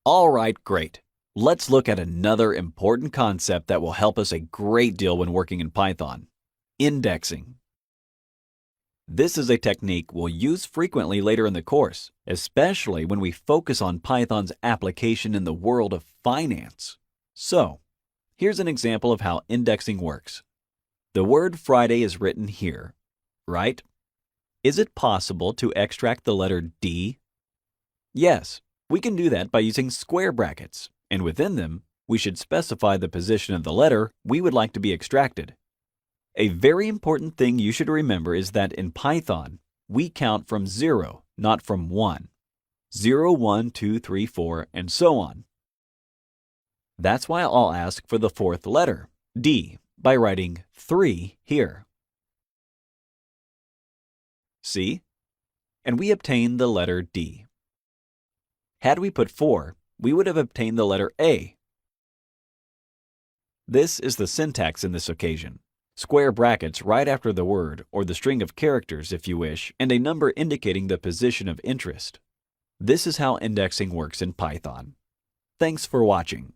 All right, great. Let's look at another important concept that will help us a great deal when working in Python: indexing. This is a technique we'll use frequently later in the course, especially when we focus on Python's application in the world of finance. So, here's an example of how indexing works. The word Friday is written here, right? Is it possible to extract the letter D? Yes, we can do that by using square brackets, and within them, we should specify the position of the letter we would like to be extracted. A very important thing you should remember is that in Python, we count from 0, not from 1. 0, 1, 2, 3, 4, and so on. That's why I'll ask for the fourth letter, D, by writing 3 here. See? And we obtain the letter D. Had we put 4, we would have obtained the letter A. This is the syntax in this occasion. Square brackets right after the word, or the string of characters if you wish, and a number indicating the position of interest. This is how indexing works in Python. Thanks for watching.